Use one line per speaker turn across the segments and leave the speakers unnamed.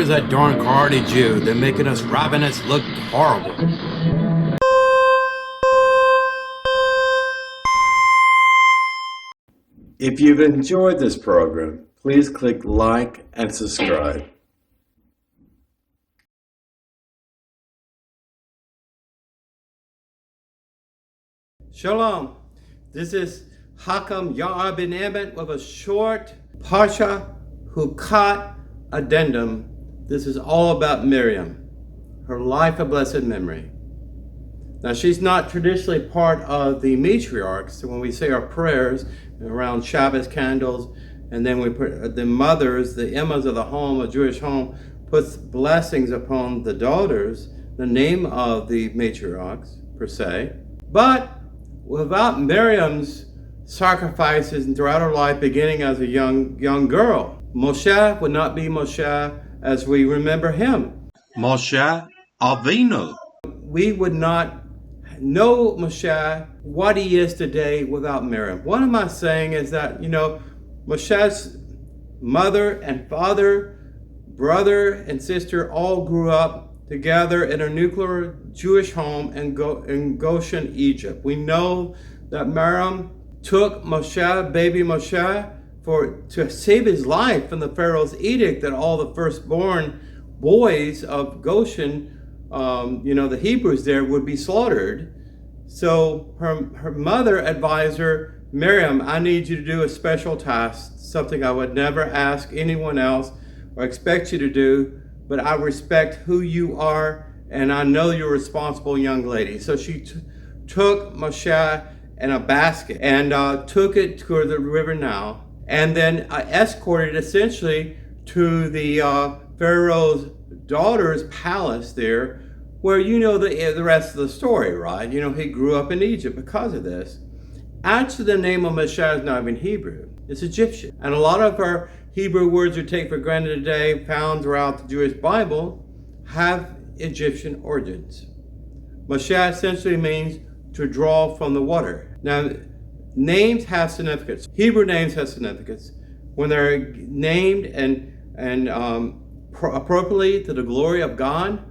is that darn Cardi Jew? They're making us ravenous look horrible.
If you've enjoyed this program, please click like and subscribe.
Shalom. This is ben-Emmett with a short Parsha Chukat addendum. This is all about Miriam, her life of blessed memory. Now, she's not traditionally part of the matriarchs. So when we say our prayers around Shabbos candles, and then we put the mothers, the emmas of the home, a Jewish home, puts blessings upon the daughters, the name of the matriarchs per se. But without Miriam's sacrifices and throughout her life, beginning as a young girl, Moshe would not be Moshe as we remember him.
Moshe Avinu.
We would not know Moshe, what he is today, without Miriam. What am I saying is that, Moshe's mother and father, brother and sister all grew up together in a nuclear Jewish home in Goshen, Egypt. We know that Miriam took Moshe, baby Moshe, to save his life from the Pharaoh's edict that all the firstborn boys of Goshen, the Hebrews there, would be slaughtered. So her mother advised her, Miriam, I need you to do a special task, something I would never ask anyone else or expect you to do, but I respect who you are, and I know you're a responsible young lady. So she took Moshe in a basket and took it to the river Nile, and then escorted essentially to the Pharaoh's daughter's palace there, where the rest of the story, right? He grew up in Egypt because of this. Actually, the name of Moshe is not even Hebrew. It's Egyptian. And a lot of our Hebrew words we take for granted today, found throughout the Jewish Bible, have Egyptian origins. Moshe essentially means to draw from the water. Now, names have significance. Hebrew names have significance. When they're named and appropriately to the glory of God,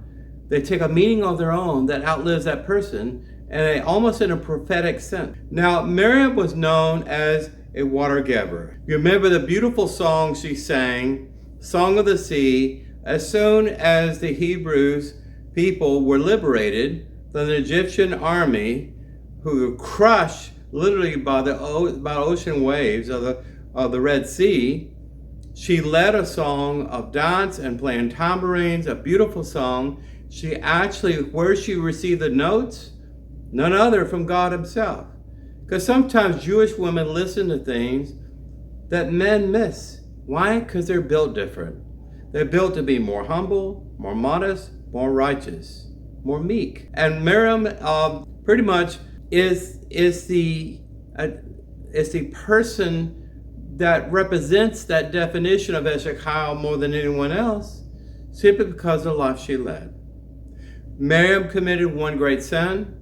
they take a meaning of their own that outlives that person, and almost in a prophetic sense. Now, Miriam was known as a water giver. You remember the beautiful song she sang, Song of the Sea, as soon as the Hebrews people were liberated from the Egyptian army, who were crushed literally by ocean waves of the Red Sea. She led a song of dance and playing tambourines, a beautiful song. She actually, where she received the notes, none other from God himself. Because sometimes Jewish women listen to things that men miss. Why? Because they're built different. They're built to be more humble, more modest, more righteous, more meek. And Miriam pretty much is the person that represents that definition of Eshekah more than anyone else, simply because of the life she led. Miriam committed one great sin.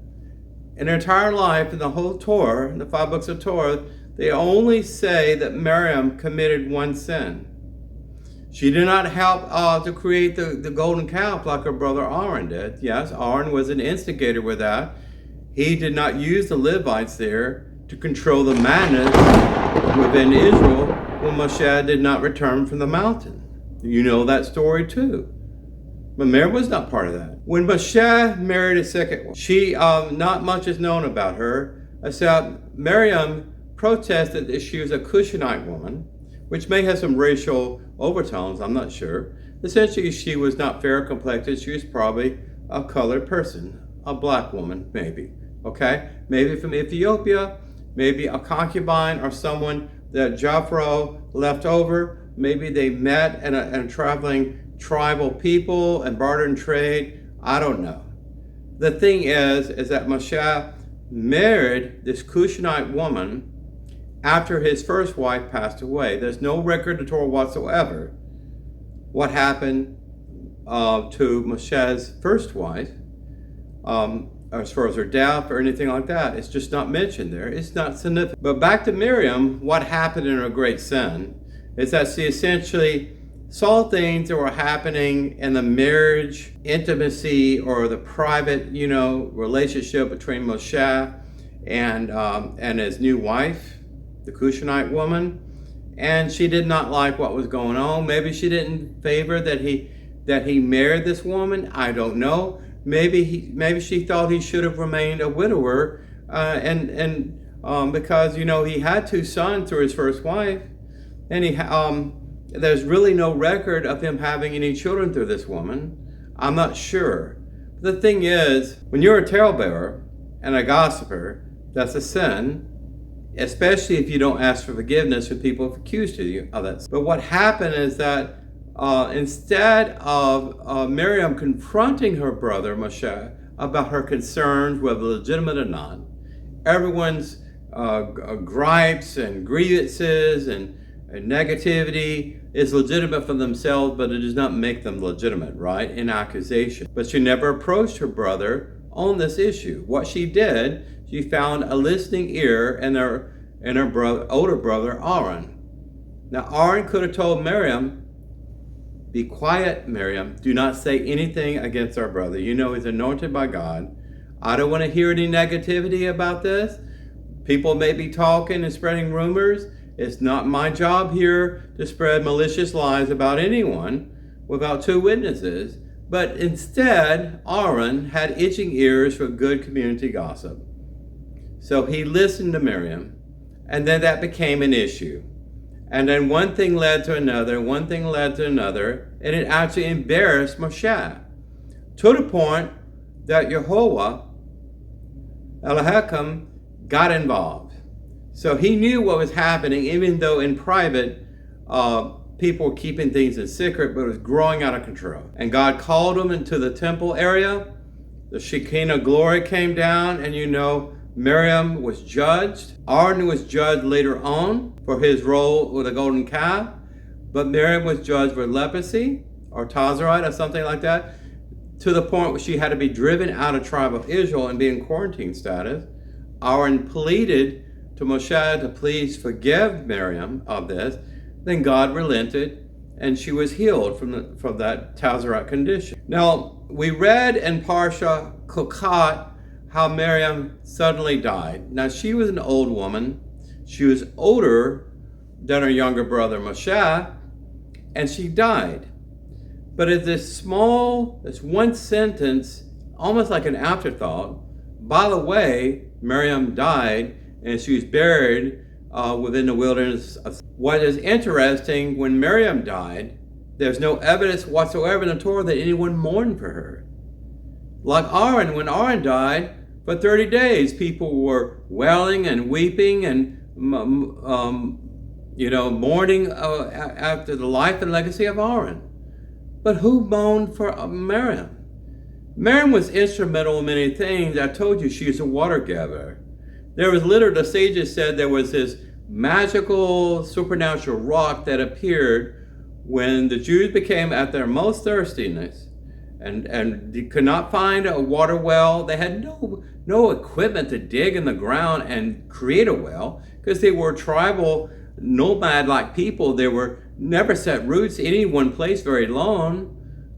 In her entire life, in the whole Torah, in the 5 books of Torah, they only say that Miriam committed one sin. She did not help to create the golden calf like her brother Aaron did. Yes, Aaron was an instigator with that. He did not use the Levites there to control the madness within Israel when Moshe did not return from the mountain. You know that story too. But Miriam was not part of that. When Moshe married a second wife, not much is known about her, except Miriam protested that she was a Cushanite woman, which may have some racial overtones, I'm not sure. Essentially, she was not fair complected. She was probably a colored person, a black woman, maybe. Okay? Maybe from Ethiopia, maybe a concubine or someone that Jethro left over. Maybe they met in a traveling tribal people and barter and trade. I don't know. The thing is that Moshe married this Cushanite woman after his first wife passed away. There's no record in Torah whatsoever what happened to Moshe's first wife, as far as her death or anything like that. It's just not mentioned there. It's not significant. But back to Miriam, what happened in her great sin is that she essentially saw things that were happening in the marriage, intimacy, or the private, relationship between Moshe and his new wife, the Cushanite woman, and she did not like what was going on. Maybe she didn't favor that he married this woman. I don't know. Maybe she thought he should have remained a widower, because he had 2 sons through his first wife, and there's really no record of him having any children through this woman. I'm not sure. The thing is, when you're a talebearer and a gossiper, that's a sin, especially if you don't ask for forgiveness when people have accused you of that. But what happened is that instead of Miriam confronting her brother Moshe about her concerns, whether legitimate or not, everyone's gripes and grievances and negativity is legitimate for themselves, but it does not make them legitimate, right? In accusation. But she never approached her brother on this issue. What she did, she found a listening ear in her older brother Aaron. Now Aaron could have told Miriam, "Be quiet, Miriam. Do not say anything against our brother. He's anointed by God. I don't want to hear any negativity about this. People may be talking and spreading rumors. It's not my job here to spread malicious lies about anyone without 2 witnesses." But instead, Aaron had itching ears for good community gossip. So he listened to Miriam, and then that became an issue. And then one thing led to another, and it actually embarrassed Moshe, to the point that Yehovah, Elohim, got involved. So he knew what was happening, even though in private, people were keeping things in secret, but it was growing out of control. And God called him into the temple area. The Shekinah glory came down, and Miriam was judged. Aaron was judged later on for his role with the golden calf, but Miriam was judged for leprosy or Tazarite or something like that, to the point where she had to be driven out of tribe of Israel and be in quarantine status. Aaron pleaded to Moshe to please forgive Miriam of this. Then God relented, and she was healed from that Tazarite condition. Now, we read in Parsha Chukat how Miriam suddenly died. Now, she was an old woman. She was older than her younger brother Moshe, and she died. But it's this one sentence, almost like an afterthought. By the way, Miriam died, and she was buried within the wilderness. What is interesting, when Miriam died, there's no evidence whatsoever in the Torah that anyone mourned for her. Like Aaron, when Aaron died, for 30 days, people were wailing and weeping and mourning after the life and legacy of Aaron. But who mourned for Miriam? Miriam was instrumental in many things. I told you she was a water gatherer. There was literally, the sages said, there was this magical supernatural rock that appeared when the Jews became at their most thirstiness and they could not find a water well. They had no equipment to dig in the ground and create a well, because they were tribal, nomad-like people. They were never set roots in any one place very long.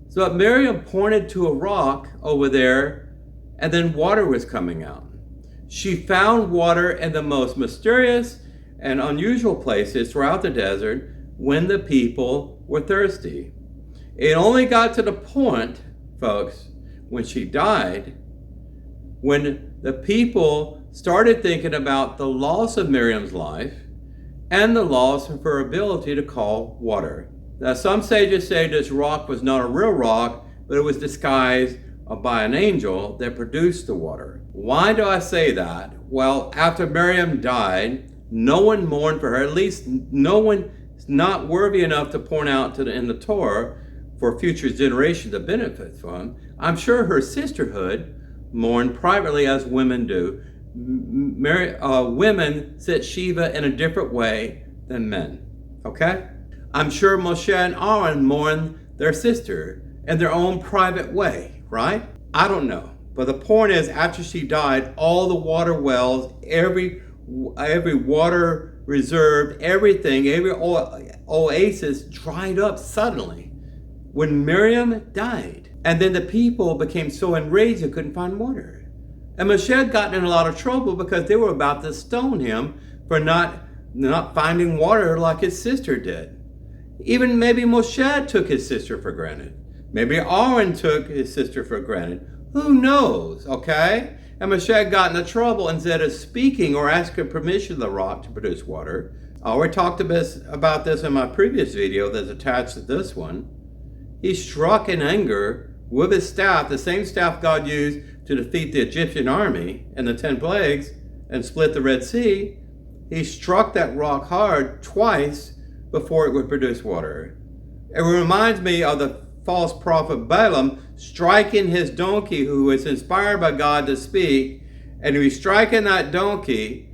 So Miriam pointed to a rock over there, and then water was coming out. She found water in the most mysterious and unusual places throughout the desert when the people were thirsty. It only got to the point, folks, when she died, when the people started thinking about the loss of Miriam's life and the loss of her ability to call water. Now, some sages say this rock was not a real rock, but it was disguised by an angel that produced the water. Why do I say that? Well, after Miriam died, no one mourned for her. At least no one is not worthy enough to point out in the Torah for future generations to benefit from. I'm sure her sisterhood mourned privately, as women do. Women sit Shiva in a different way than men. Okay? I'm sure Moshe and Aaron mourned their sister in their own private way, right? I don't know. But the point is, after she died, all the water wells, every water reserve, everything, every oasis dried up suddenly when Miriam died. And then the people became so enraged they couldn't find water. And Moshe got in a lot of trouble because they were about to stone him for not finding water like his sister did. Even maybe Moshe took his sister for granted. Maybe Aaron took his sister for granted. Who knows, okay? And Moshe got into trouble instead of speaking or asking permission of the rock to produce water. I already talked about this in my previous video that's attached to this one. He struck in anger with his staff, the same staff God used to defeat the Egyptian army and the 10 plagues and split the Red Sea. He struck that rock hard twice before it would produce water. It reminds me of the false prophet Balaam striking his donkey, who was inspired by God to speak, and he was striking that donkey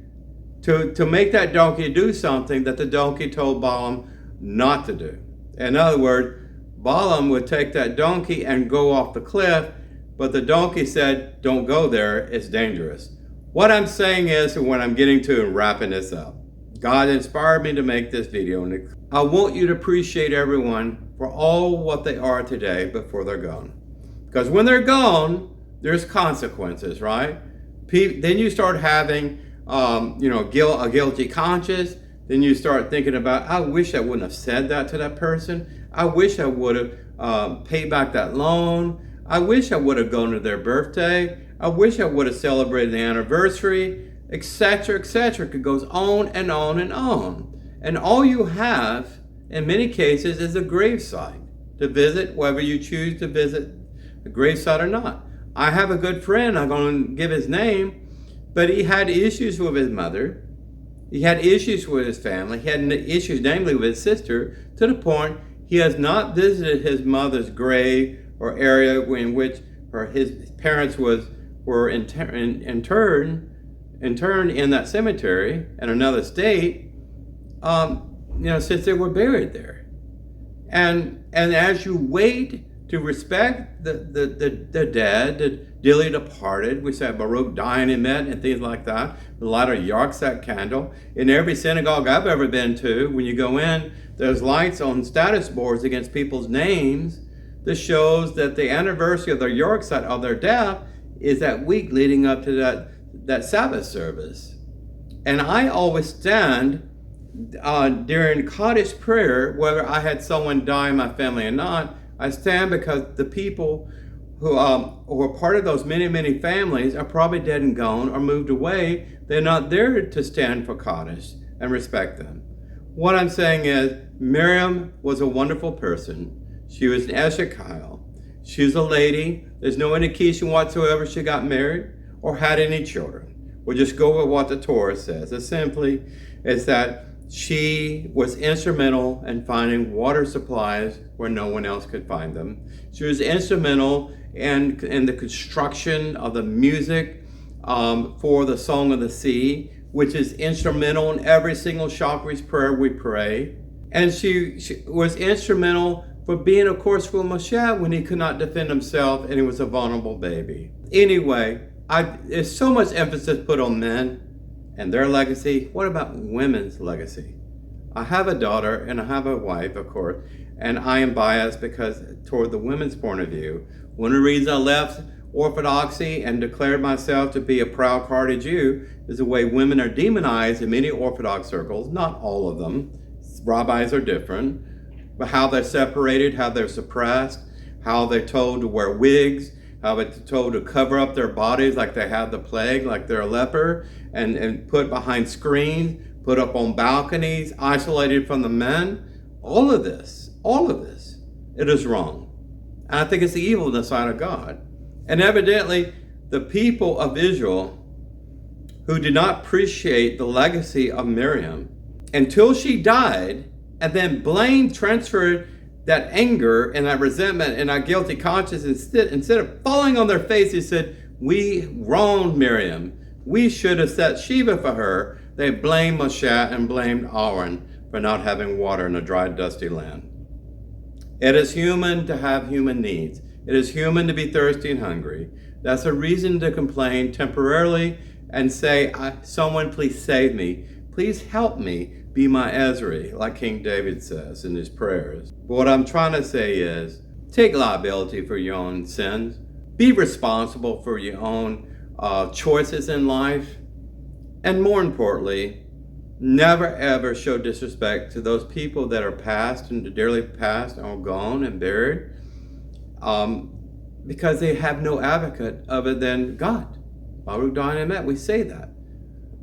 to make that donkey do something that the donkey told Balaam not to do. In other words, Balaam would take that donkey and go off the cliff, but the donkey said, don't go there, it's dangerous. What I'm saying is, and what I'm getting to and wrapping this up, God inspired me to make this video, and I want you to appreciate everyone for all what they are today before they're gone. Because when they're gone, there's consequences, right? Then you start having, a guilty conscience. Then you start thinking about, I wish I wouldn't have said that to that person. I wish I would have paid back that loan. I wish I would have gone to their birthday. I wish I would have celebrated the anniversary, etc., etc. It goes on and on and on. And all you have, in many cases, is a gravesite to visit, whether you choose to visit a gravesite or not. I have a good friend, I'm going to give his name, but he had issues with his mother. He had issues with his family. He had issues, namely, with his sister, to the point he has not visited his mother's grave or area in which his parents were interned in that cemetery in another state, since they were buried there. And as you wait to respect the dead, the dearly departed, we say Baruch ben-Emmett and things like that, the light of Yartzak candle. In every synagogue I've ever been to, when you go in, there's lights on status boards against people's names that shows that the anniversary of their Yartzak, of their death, is that week leading up to that Sabbath service. And I always stand during Kaddish prayer, whether I had someone die in my family or not, I stand because the people who are part of those many, many families are probably dead and gone or moved away. They're not there to stand for Kaddish and respect them. What I'm saying is, Miriam was a wonderful person. She was an Eshekah. She was a lady. There's no indication whatsoever she got married or had any children. We'll just go with what the Torah says. It simply is that she was instrumental in finding water supplies where no one else could find them. She was instrumental in the construction of the music for the Song of the Sea, which is instrumental in every single Shachris prayer we pray. And she was instrumental for being, of course, with Moshe when he could not defend himself and he was a vulnerable baby. Anyway, there's so much emphasis put on men and their legacy. What about women's legacy? I have a daughter and I have a wife, of course, and I am biased because toward the women's point of view, one of the reasons I left Orthodoxy and declared myself to be a proud Hardy Jew is the way women are demonized in many Orthodox circles, not all of them. Rabbis are different, but how they're separated, how they're suppressed, how they're told to wear wigs, how they're told to cover up their bodies like they have the plague, like they're a leper, and put behind screens, put up on balconies, isolated from the men. All of this, it is wrong. And I think it's the evil in the sight of God. And evidently, the people of Israel who did not appreciate the legacy of Miriam until she died, and then transferred that anger and that resentment and that guilty conscience, instead of falling on their face, he said, we wronged Miriam. We should have set Shiva for her. They blamed Moshe and blamed Aaron for not having water in a dry, dusty land. It is human to have human needs. It is human to be thirsty and hungry. That's a reason to complain temporarily and say, someone please save me. Please help me be my Ezra, like King David says in his prayers. But what I'm trying to say is, take liability for your own sins. Be responsible for your own choices in life. And more importantly, never ever show disrespect to those people that are past and dearly past or gone and buried, because they have no advocate other than God. Baruch ben-Emmett, we say that.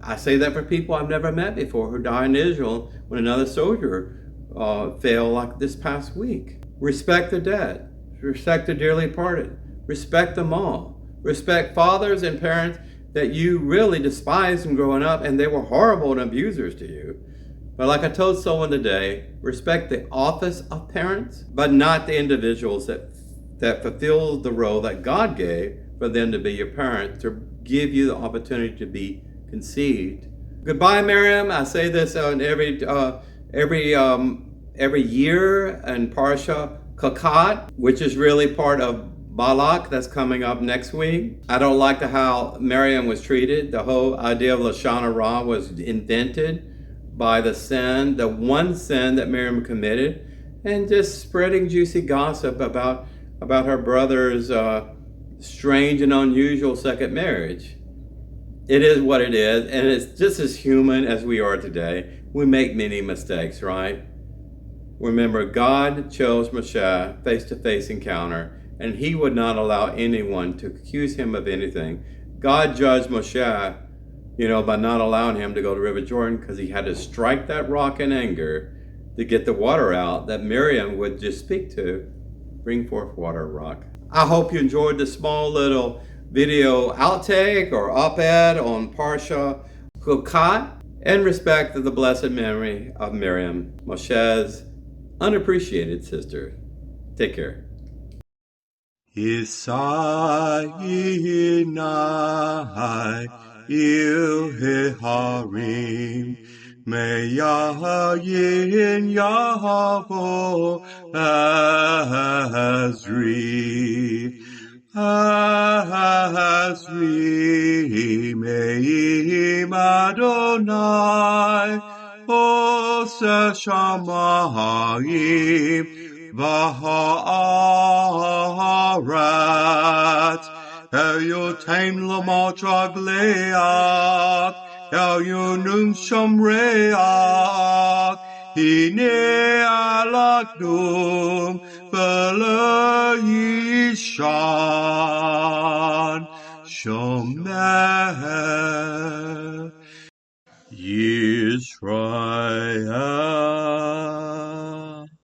I say that for people I've never met before who died in Israel when another soldier fell, like this past week. Respect the dead. Respect the dearly parted. Respect them all. Respect fathers and parents that you really despised from growing up, and they were horrible and abusers to you. But like I told someone today, respect the office of parents, but not the individuals that fulfill the role that God gave for them to be your parents, to give you the opportunity to be conceived. Goodbye, Miriam. I say this on every year in Parsha Chukat, which is really part of Balak, that's coming up next week. I don't like how Miriam was treated. The whole idea of Lashon Hara was invented by the one sin that Miriam committed, and just spreading juicy gossip about her brother's strange and unusual second marriage. It is what it is, and it's just as human as we are today. We make many mistakes, right? Remember, God chose Moshe face-to-face encounter, and he would not allow anyone to accuse him of anything. God judged Moshe, by not allowing him to go to River Jordan, because he had to strike that rock in anger to get the water out that Miriam would just speak to, bring forth water, rock. I hope you enjoyed the small little video outtake or op-ed on Parsha Chukat in respect of the blessed memory of Miriam, Moshe's unappreciated sister. Take care.
Yisai il harim meyayin yavo Azri meim Adonai Ose shamayim v'ha'aretz El yotain l'mat ragleach El yonum shomreach Hine alakdum v'lo yishan Shomer Yisrael